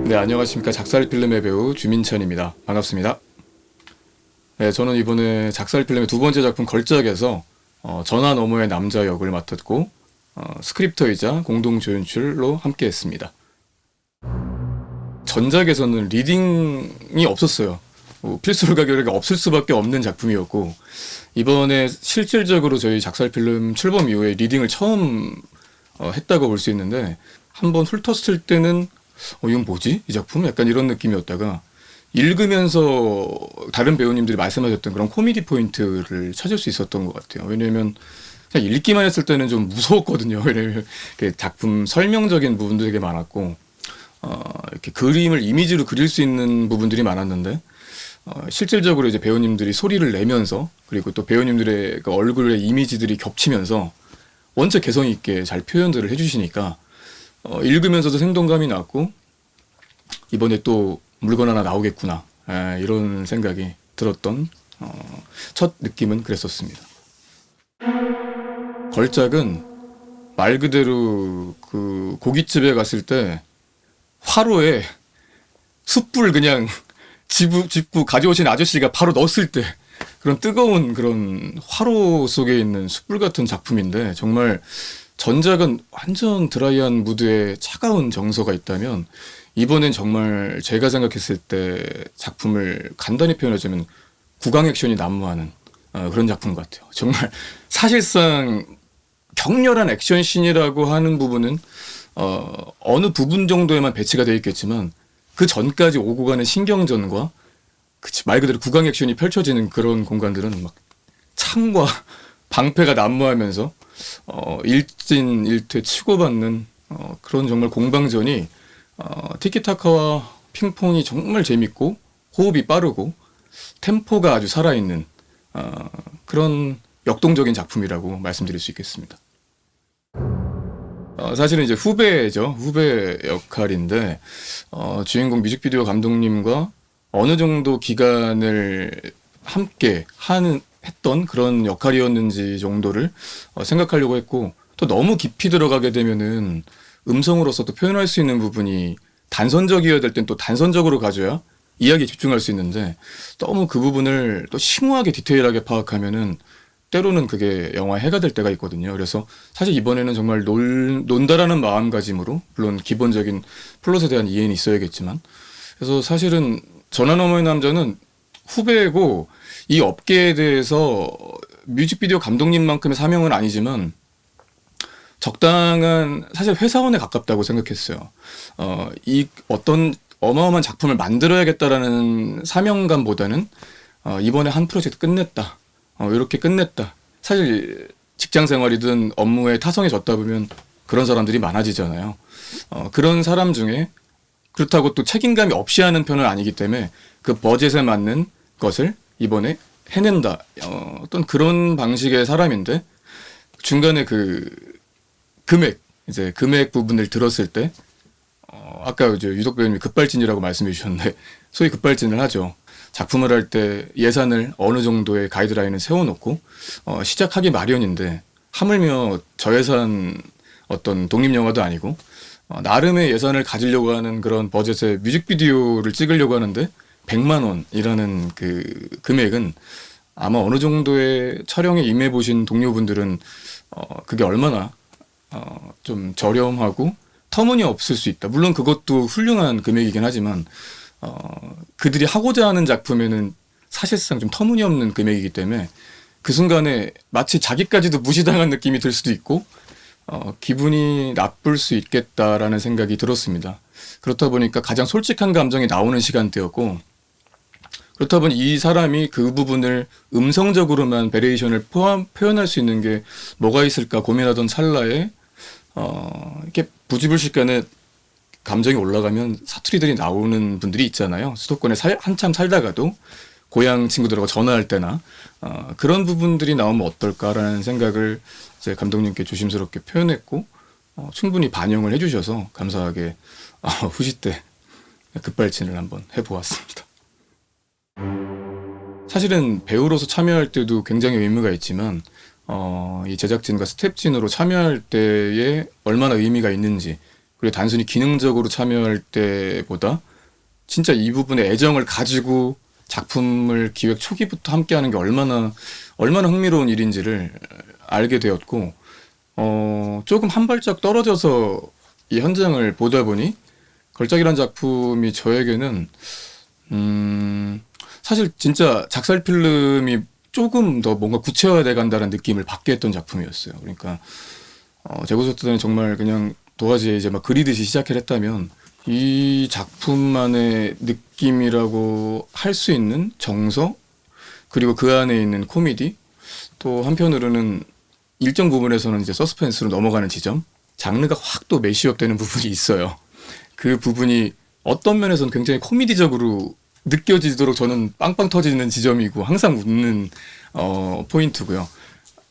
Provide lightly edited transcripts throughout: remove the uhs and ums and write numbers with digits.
네, 안녕하십니까. 작살필름의 배우 주민찬입니다. 반갑습니다. 네, 저는 이번에 작살필름의 두 번째 작품 걸작에서 전화 너머의 남자 역을 맡았고 스크립터이자 공동조연출로 함께했습니다. 전작에서는 리딩이 없었어요. 필수를 가격이 없을 수밖에 없는 작품이었고 이번에 실질적으로 저희 작살필름 출범 이후에 리딩을 처음 했다고 볼 수 있는데 한번 훑었을 때는 이건 뭐지? 이 작품? 약간 이런 느낌이었다가 읽으면서 다른 배우님들이 말씀하셨던 그런 코미디 포인트를 찾을 수 있었던 것 같아요. 왜냐면 그냥 읽기만 했을 때는 좀 무서웠거든요. 왜냐면 작품 설명적인 부분도 되게 많았고 이렇게 그림을 이미지로 그릴 수 있는 부분들이 많았는데 실질적으로 이제 배우님들이 소리를 내면서 그리고 또 배우님들의 그 얼굴의 이미지들이 겹치면서 원체 개성 있게 잘 표현들을 해주시니까 읽으면서도 생동감이 났고 이번에 또 물건 하나 나오겠구나 이런 생각이 들었던 첫 느낌은 그랬었습니다. 걸작은 말 그대로 그 고깃집에 갔을 때 화로에 숯불 그냥 짚고 가져오신 아저씨가 바로 넣었을 때 그런 뜨거운 그런 화로 속에 있는 숯불 같은 작품인데 정말 전작은 완전 드라이한 무드에 차가운 정서가 있다면 이번엔 정말 제가 생각했을 때 작품을 간단히 표현하자면 구강 액션이 난무하는 그런 작품 같아요. 정말 사실상 격렬한 액션씬이라고 하는 부분은 어느 부분 정도에만 배치가 되어 있겠지만 그 전까지 오고 가는 신경전과 말 그대로 구강 액션이 펼쳐지는 그런 공간들은 막 창과 방패가 난무하면서 일진일퇴 치고받는 그런 정말 공방전이 티키타카와 핑퐁이 정말 재밌고 호흡이 빠르고 템포가 아주 살아있는 그런 역동적인 작품이라고 말씀드릴 수 있겠습니다. 사실은 이제 후배죠. 후배 역할인데 주인공 뮤직비디오 감독님과 어느 정도 기간을 함께 했던 그런 역할이었는지 정도를 생각하려고 했고 또 너무 깊이 들어가게 되면은 음성으로서 또 표현할 수 있는 부분이 단선적이어야 될 땐 또 단선적으로 가져야 이야기에 집중할 수 있는데 너무 그 부분을 또 심오하게 디테일하게 파악하면은 때로는 그게 영화의 해가 될 때가 있거든요. 그래서 사실 이번에는 정말 논다라는 마음가짐으로 물론 기본적인 플롯에 대한 이해는 있어야겠지만 그래서 사실은 전화 너머의 남자는 후배고 이 업계에 대해서 뮤직비디오 감독님만큼의 사명은 아니지만 적당한 사실 회사원에 가깝다고 생각했어요. 이 어떤 어마어마한 작품을 만들어야겠다라는 사명감보다는 이번에 한 프로젝트 끝냈다. 이렇게 끝냈다. 사실 직장 생활이든 업무에 타성해졌다 보면 그런 사람들이 많아지잖아요. 그런 사람 중에 그렇다고 또 책임감이 없이 하는 편은 아니기 때문에 그 버젯에 맞는 것을 이번에 해낸다. 어떤 그런 방식의 사람인데 중간에 그 금액 부분을 들었을 때 아까 이제 유독 배우님이 급발진이라고 말씀해 주셨는데 소위 급발진을 하죠. 작품을 할 때 예산을 어느 정도의 가이드라인을 세워놓고 시작하기 마련인데 하물며 저예산 어떤 독립영화도 아니고 나름의 예산을 가지려고 하는 그런 버젯의 뮤직비디오를 찍으려고 하는데 100만 원이라는 그 금액은 아마 어느 정도의 촬영에 임해보신 동료분들은 그게 얼마나 좀 저렴하고 터무니없을 수 있다. 물론 그것도 훌륭한 금액이긴 하지만 그들이 하고자 하는 작품에는 사실상 좀 터무니없는 금액이기 때문에 그 순간에 마치 자기까지도 무시당한 느낌이 들 수도 있고 기분이 나쁠 수 있겠다라는 생각이 들었습니다. 그렇다 보니까 가장 솔직한 감정이 나오는 시간대였고 그렇다 보니 이 사람이 그 부분을 음성적으로만 베리에이션을 표현할 수 있는 게 뭐가 있을까 고민하던 찰나에 이렇게 부지불식간에 감정이 올라가면 사투리들이 나오는 분들이 있잖아요. 수도권에 한참 살다가도 고향 친구들하고 전화할 때나 그런 부분들이 나오면 어떨까라는 생각을 이제 감독님께 조심스럽게 표현했고 충분히 반영을 해주셔서 감사하게 후시 때 급발진을 한번 해보았습니다. 사실은 배우로서 참여할 때도 굉장히 의미가 있지만 이 제작진과 스텝진으로 참여할 때에 얼마나 의미가 있는지 그리고 단순히 기능적으로 참여할 때보다 진짜 이 부분에 애정을 가지고 작품을 기획 초기부터 함께하는 게 얼마나 흥미로운 일인지를 알게 되었고, 조금 한 발짝 떨어져서 이 현장을 보다 보니 걸작이란 작품이 저에게는 사실 진짜 작살 필름이 조금 더 뭔가 구체화돼 간다는 느낌을 받게 했던 작품이었어요. 그러니까 제고소트는 정말 그냥 도화지에 이제 막 그리듯이 시작을 했다면 이 작품만의 느낌이라고 할 수 있는 정서, 그리고 그 안에 있는 코미디, 또 한편으로는 일정 부분에서는 이제 서스펜스로 넘어가는 지점, 장르가 확 또 매시업 되는 부분이 있어요. 그 부분이 어떤 면에서는 굉장히 코미디적으로 느껴지도록 저는 빵빵 터지는 지점이고 항상 웃는 포인트고요.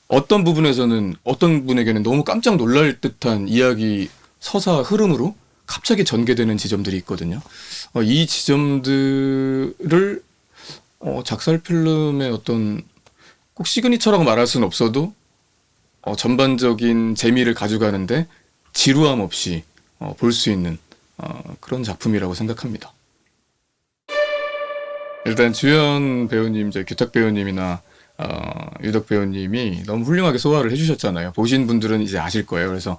어떤 부분에서는 어떤 분에게는 너무 깜짝 놀랄 듯한 이야기 서사 흐름으로 갑자기 전개되는 지점들이 있거든요. 이 지점들을 작살 필름의 어떤 꼭 시그니처라고 말할 수는 없어도 전반적인 재미를 가져가는데 지루함 없이 볼 수 있는 그런 작품이라고 생각합니다. 일단 주연 배우님, 이제 규탁 배우님이나 유덕 배우님이 너무 훌륭하게 소화를 해주셨잖아요. 보신 분들은 이제 아실 거예요. 그래서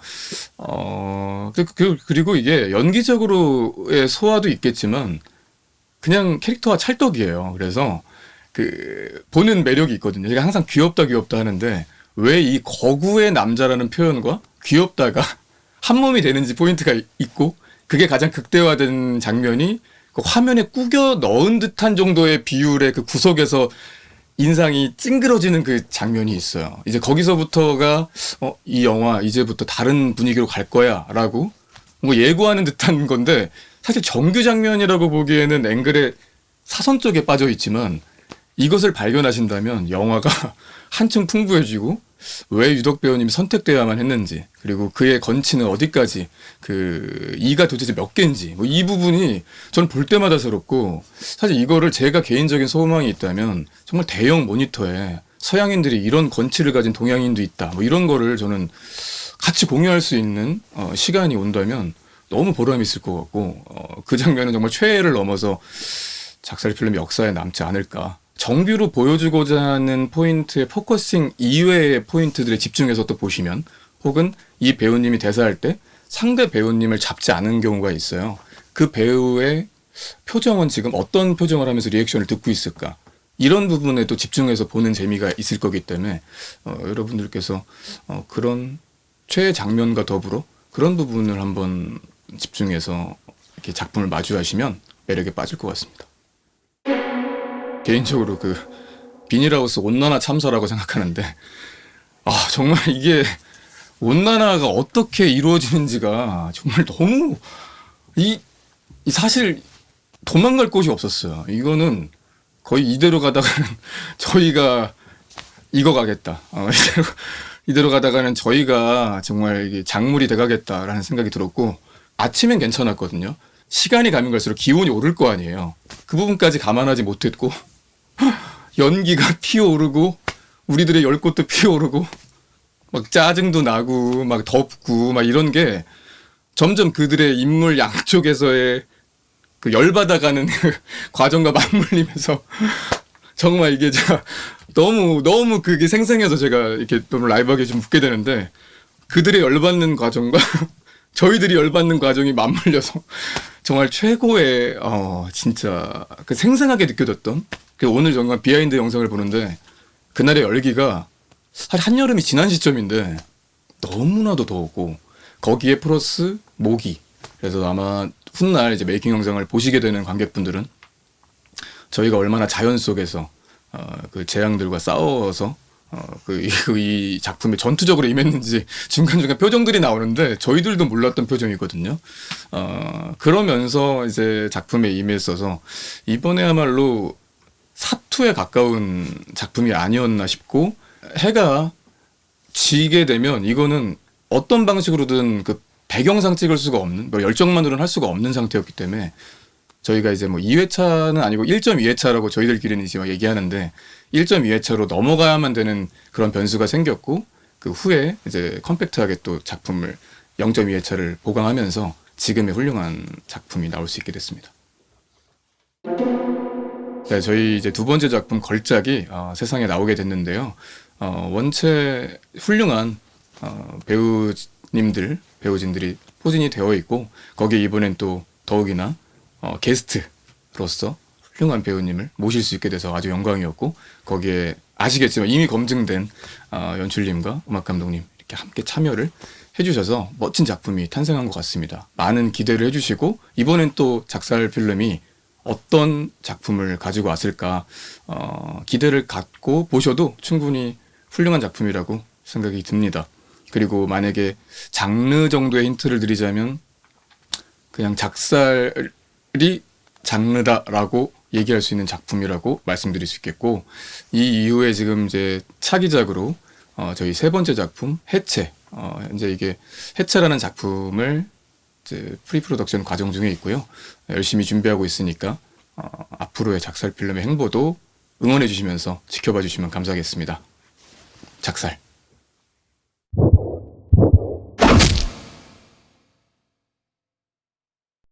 그리고 이게 연기적으로의 소화도 있겠지만 그냥 캐릭터와 찰떡이에요. 그래서 그 보는 매력이 있거든요. 제가 항상 귀엽다 하는데 왜 이 거구의 남자라는 표현과 귀엽다가 한 몸이 되는지 포인트가 있고, 그게 가장 극대화된 장면이 그 화면에 꾸겨 넣은 듯한 정도의 비율의 그 구석에서 인상이 찡그러지는 그 장면이 있어요. 이제 거기서부터가 이 영화 이제부터 다른 분위기로 갈 거야 라고 뭐 예고하는 듯한 건데, 사실 정규 장면이라고 보기에는 앵글의 사선 쪽에 빠져 있지만 이것을 발견하신다면 영화가 한층 풍부해지고 왜 유덕 배우님이 선택되어야만 했는지, 그리고 그의 건치는 어디까지, 그 이가 도대체 몇 개인지, 뭐 이 부분이 저는 볼 때마다 새롭고, 사실 이거를 제가 개인적인 소망이 있다면 정말 대형 모니터에 서양인들이 이런 건치를 가진 동양인도 있다, 뭐 이런 거를 저는 같이 공유할 수 있는 시간이 온다면 너무 보람이 있을 것 같고, 그 장면은 정말 최애를 넘어서 작살 필름 역사에 남지 않을까. 정규로 보여주고자 하는 포인트의 포커싱 이외의 포인트들에 집중해서 또 보시면, 혹은 이 배우님이 대사할 때 상대 배우님을 잡지 않은 경우가 있어요. 그 배우의 표정은 지금 어떤 표정을 하면서 리액션을 듣고 있을까, 이런 부분에 또 집중해서 보는 재미가 있을 거기 때문에 여러분들께서 그런 최애 장면과 더불어 그런 부분을 한번 집중해서 이렇게 작품을 마주하시면 매력에 빠질 것 같습니다. 개인적으로 그 비닐하우스 온난화 참사라고 생각하는데, 정말 이게 온난화가 어떻게 이루어지는지가 정말 너무 이 사실 도망갈 곳이 없었어요. 이거는 거의 이대로 가다가는 저희가 익어가겠다. 이대로 가다가는 저희가 정말 이게 작물이 돼가겠다라는 생각이 들었고, 아침엔 괜찮았거든요. 시간이 가면 갈수록 기온이 오를 거 아니에요. 그 부분까지 감안하지 못했고 연기가 피어오르고 우리들의 열꽃도 피어오르고 막 짜증도 나고 막 덥고 막 이런 게 점점 그들의 인물 양쪽에서의 그 열받아가는 과정과 맞물리면서 정말 이게 제가 너무 그게 생생해서 제가 이렇게 너무 라이브하게 좀 웃게 되는데, 그들의 열받는 과정과 저희들이 열받는 과정이 맞물려서 정말 최고의 진짜 그 생생하게 느껴졌던, 오늘 정말 비하인드 영상을 보는데 그날의 열기가 사실 한여름이 지난 시점인데 너무나도 더웠고, 거기에 플러스 모기. 그래서 아마 훗날 이제 메이킹 영상을 보시게 되는 관객분들은 저희가 얼마나 자연 속에서 그 재앙들과 싸워서 이 작품에 전투적으로 임했는지 중간중간 표정들이 나오는데 저희들도 몰랐던 표정이거든요. 그러면서 이제 작품에 임했어서 이번에야말로 사투에 가까운 작품이 아니었나 싶고, 해가 지게 되면 이거는 어떤 방식으로든 그 배경상 찍을 수가 없는, 뭐 열정만으로는 할 수가 없는 상태였기 때문에 저희가 이제 뭐 2회차는 아니고 1.2회차라고 저희들끼리는 이제 막 얘기하는데 1.2회차로 넘어가야만 되는 그런 변수가 생겼고, 그 후에 이제 컴팩트하게 또 작품을 0.2회차를 보강하면서 지금의 훌륭한 작품이 나올 수 있게 됐습니다. 네, 저희 이제 두 번째 작품 걸작이 세상에 나오게 됐는데요. 원체 훌륭한 배우진들이 포진이 되어 있고 거기에 이번엔 또 더욱이나 게스트로서 훌륭한 배우님을 모실 수 있게 돼서 아주 영광이었고 거기에 아시겠지만 이미 검증된 연출님과 음악 감독님 이렇게 함께 참여를 해주셔서 멋진 작품이 탄생한 것 같습니다. 많은 기대를 해주시고 이번엔 또 작살 필름이 어떤 작품을 가지고 왔을까 기대를 갖고 보셔도 충분히 훌륭한 작품이라고 생각이 듭니다. 그리고 만약에 장르 정도의 힌트를 드리자면 그냥 작살이 장르다라고 얘기할 수 있는 작품이라고 말씀드릴 수 있겠고 이 이후에 지금 이제 차기작으로 저희 세 번째 작품 해체 이제 이게 해체라는 작품을 이제 프리프로덕션 과정 중에 있고요. 열심히 준비하고 있으니까 앞으로의 작살 필름의 행보도 응원해 주시면서 지켜봐 주시면 감사하겠습니다. 작살.